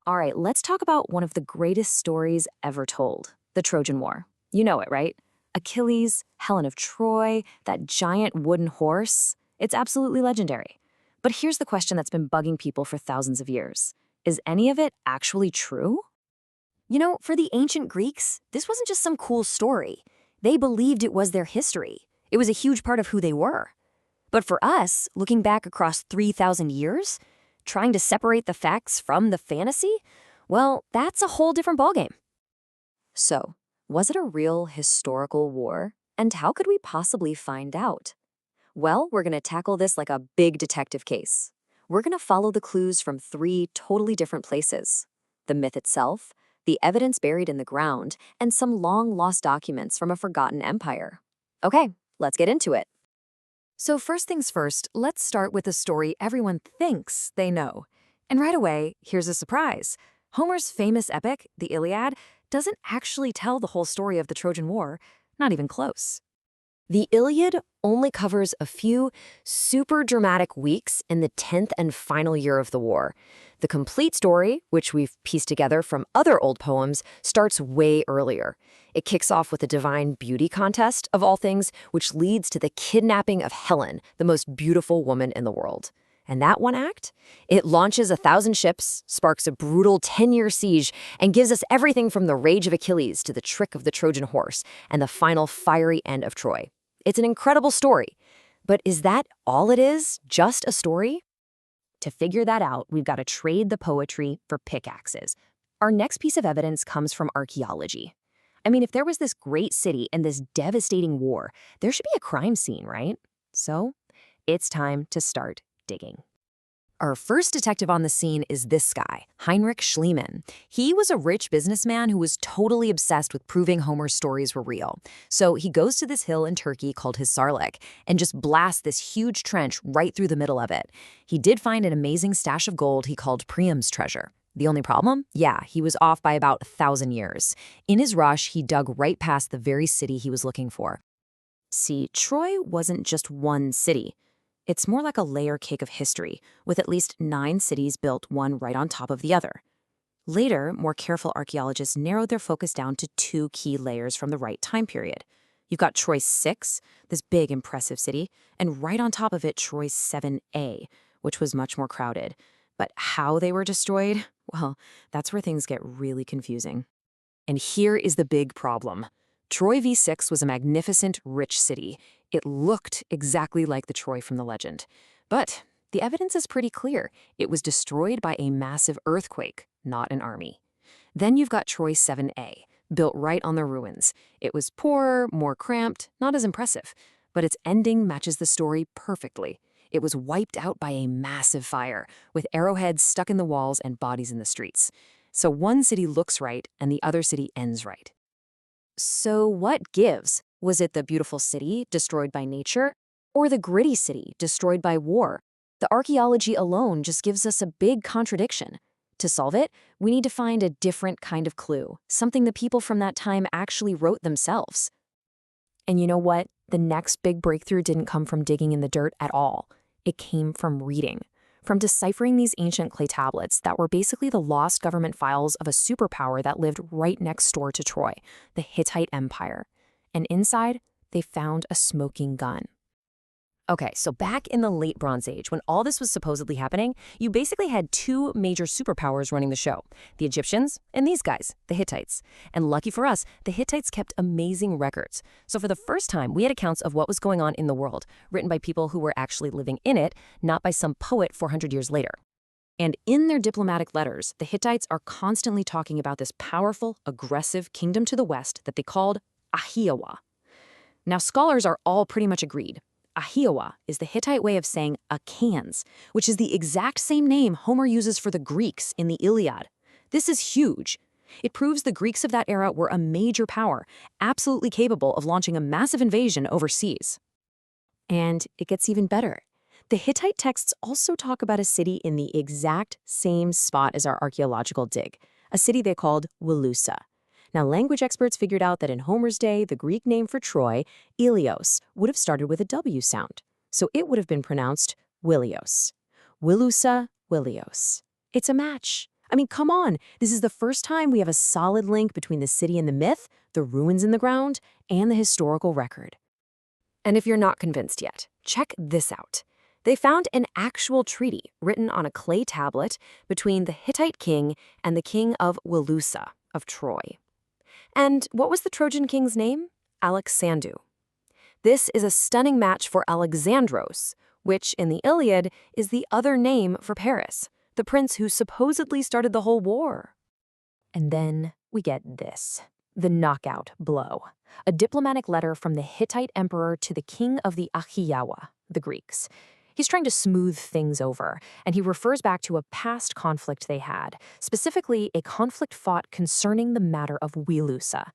All right, let's talk about one of the greatest stories ever told, the Trojan War. You know it, right? Achilles, Helen of Troy, that giant wooden horse. It's absolutely legendary. But here's the question that's been bugging people for thousands of years. Is any of it actually true? For the ancient Greeks, this wasn't just some cool story. They believed it was their history. It was a huge part of who they were. But for us, looking back across 3,000 years, trying to separate the facts from the fantasy, well, that's a whole different ballgame. So, was it a real historical war? And how could we possibly find out? Well, we're going to tackle this like a big detective case. We're going to follow the clues from three totally different places: the myth itself, the evidence buried in the ground, and some long-lost documents from a forgotten empire. Okay, let's get into it. So first things first, let's start with a story everyone thinks they know. And right away, here's a surprise. Homer's famous epic, the Iliad, doesn't actually tell the whole story of the Trojan War, not even close. The Iliad only covers a few super dramatic weeks in the 10th and final year of the war. The complete story, which we've pieced together from other old poems, starts way earlier. It kicks off with a divine beauty contest, of all things, which leads to the kidnapping of Helen, the most beautiful woman in the world. And that one act? It launches 1,000 ships, sparks a brutal 10-year siege, and gives us everything from the rage of Achilles to the trick of the Trojan horse and the final fiery end of Troy. It's an incredible story. But is that all it is? Just a story? To figure that out, we've got to trade the poetry for pickaxes. Our next piece of evidence comes from archaeology. I mean, if there was this great city and this devastating war, there should be a crime scene, right? So, it's time to start digging. Our first detective on the scene is this guy, Heinrich Schliemann. He was a rich businessman who was totally obsessed with proving Homer's stories were real. So he goes to this hill in Turkey called Hisarlik and just blasts this huge trench right through the middle of it. He did find an amazing stash of gold he called Priam's treasure. The only problem? Yeah, he was off by about 1,000 years. In his rush, he dug right past the very city he was looking for. See, Troy wasn't just one city. It's more like a layer cake of history, with at least 9 cities built one right on top of the other. Later, more careful archaeologists narrowed their focus down to 2 key layers from the right time period. You've got Troy 6, this big, impressive city, and right on top of it, Troy 7A, which was much more crowded. But how they were destroyed? Well, that's where things get really confusing. And here is the big problem. Troy V6 was a magnificent, rich city. It looked exactly like the Troy from the legend. But the evidence is pretty clear. It was destroyed by a massive earthquake, not an army. Then you've got Troy 7A, built right on the ruins. It was poorer, more cramped, not as impressive. But its ending matches the story perfectly. It was wiped out by a massive fire, with arrowheads stuck in the walls and bodies in the streets. So one city looks right, and the other city ends right. So what gives? Was it the beautiful city, destroyed by nature, or the gritty city, destroyed by war? The archaeology alone just gives us a big contradiction. To solve it, we need to find a different kind of clue, something the people from that time actually wrote themselves. And you know what? The next big breakthrough didn't come from digging in the dirt at all. It came from reading. From deciphering these ancient clay tablets that were basically the lost government files of a superpower that lived right next door to Troy, the Hittite Empire. And inside, they found a smoking gun. Okay, so back in the late Bronze Age, when all this was supposedly happening, you basically had 2 major superpowers running the show: the Egyptians and these guys, the Hittites. And lucky for us, the Hittites kept amazing records. So for the first time, we had accounts of what was going on in the world, written by people who were actually living in it, not by some poet 400 years later. And in their diplomatic letters, the Hittites are constantly talking about this powerful, aggressive kingdom to the west that they called Ahiowa. Now, scholars are all pretty much agreed. Ahiowa is the Hittite way of saying Achans, which is the exact same name Homer uses for the Greeks in the Iliad. This is huge. It proves the Greeks of that era were a major power, absolutely capable of launching a massive invasion overseas. And it gets even better. The Hittite texts also talk about a city in the exact same spot as our archaeological dig, a city they called Wilusa. Now, language experts figured out that in Homer's day, the Greek name for Troy, Ilios, would have started with a W sound. So it would have been pronounced Wilios. Wilusa, Wilios. It's a match. I mean, come on. This is the first time we have a solid link between the city and the myth, the ruins in the ground, and the historical record. And if you're not convinced yet, check this out. They found an actual treaty written on a clay tablet between the Hittite king and the king of Wilusa of Troy. And what was the Trojan king's name? Alexandru. This is a stunning match for Alexandros, which in the Iliad is the other name for Paris, the prince who supposedly started the whole war. And then we get this, the knockout blow, a diplomatic letter from the Hittite emperor to the king of the Achiyawa, the Greeks. He's trying to smooth things over, and he refers back to a past conflict they had, specifically a conflict fought concerning the matter of Wilusa.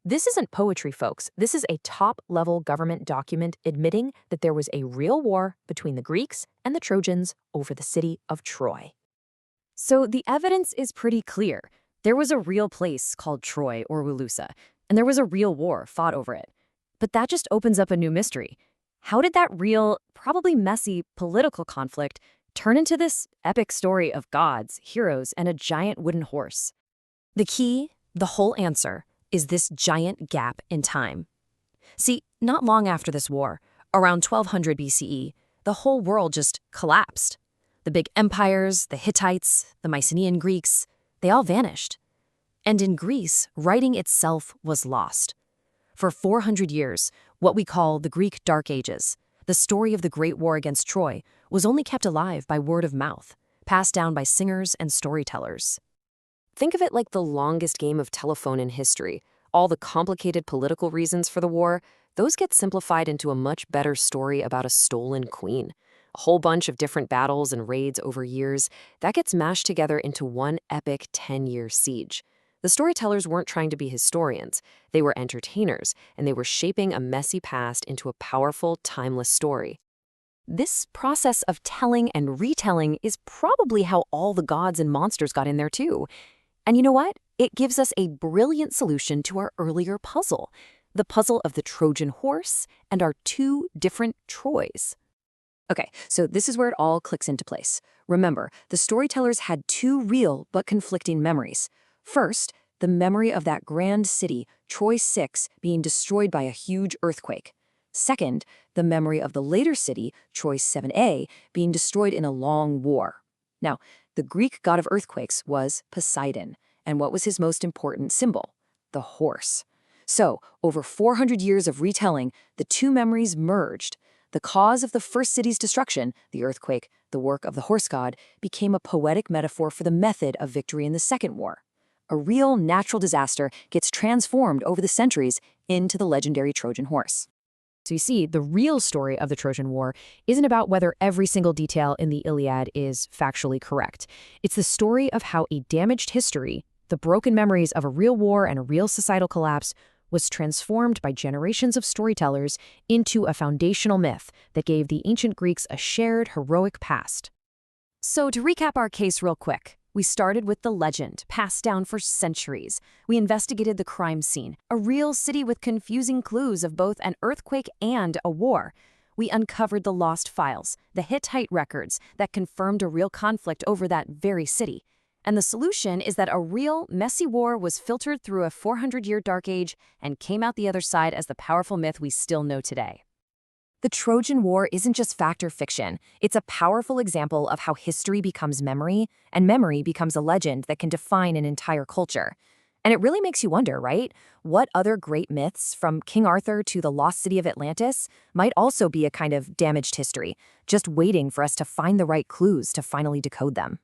This isn't poetry, folks. This is a top-level government document admitting that there was a real war between the Greeks and the Trojans over the city of Troy. So the evidence is pretty clear. There was a real place called Troy or Wilusa, and there was a real war fought over it. But that just opens up a new mystery. How did that real, probably messy, political conflict turn into this epic story of gods, heroes, and a giant wooden horse? The key, the whole answer, is this giant gap in time. See, not long after this war, around 1200 BCE, the whole world just collapsed. The big empires, the Hittites, the Mycenaean Greeks, they all vanished. And in Greece, writing itself was lost. For 400 years, what we call the Greek Dark Ages, the story of the Great War against Troy, was only kept alive by word of mouth, passed down by singers and storytellers. Think of it like the longest game of telephone in history. All the complicated political reasons for the war, those get simplified into a much better story about a stolen queen. A whole bunch of different battles and raids over years, that gets mashed together into one epic 10-year siege. The storytellers weren't trying to be historians. They were entertainers, and they were shaping a messy past into a powerful, timeless story. This process of telling and retelling is probably how all the gods and monsters got in there too. And you know what? It gives us a brilliant solution to our earlier puzzle, the puzzle of the Trojan horse and our two different Troys. Okay, so this is where it all clicks into place. Remember, the storytellers had two real but conflicting memories. First, the memory of that grand city, Troy 6, being destroyed by a huge earthquake. Second, the memory of the later city, Troy 7a, being destroyed in a long war. Now, the Greek god of earthquakes was Poseidon, and what was his most important symbol? The horse. So, over 400 years of retelling, the two memories merged. The cause of the first city's destruction, the earthquake, the work of the horse god, became a poetic metaphor for the method of victory in the Second War. A real natural disaster gets transformed over the centuries into the legendary Trojan horse. So you see, the real story of the Trojan War isn't about whether every single detail in the Iliad is factually correct. It's the story of how a damaged history, the broken memories of a real war and a real societal collapse, was transformed by generations of storytellers into a foundational myth that gave the ancient Greeks a shared heroic past. So to recap our case real quick, we started with the legend, passed down for centuries. We investigated the crime scene, a real city with confusing clues of both an earthquake and a war. We uncovered the lost files, the Hittite records that confirmed a real conflict over that very city. And the solution is that a real, messy war was filtered through a 400-year dark age and came out the other side as the powerful myth we still know today. The Trojan War isn't just fact or fiction. It's a powerful example of how history becomes memory, and memory becomes a legend that can define an entire culture. And it really makes you wonder, right? What other great myths, from King Arthur to the lost city of Atlantis, might also be a kind of damaged history, just waiting for us to find the right clues to finally decode them.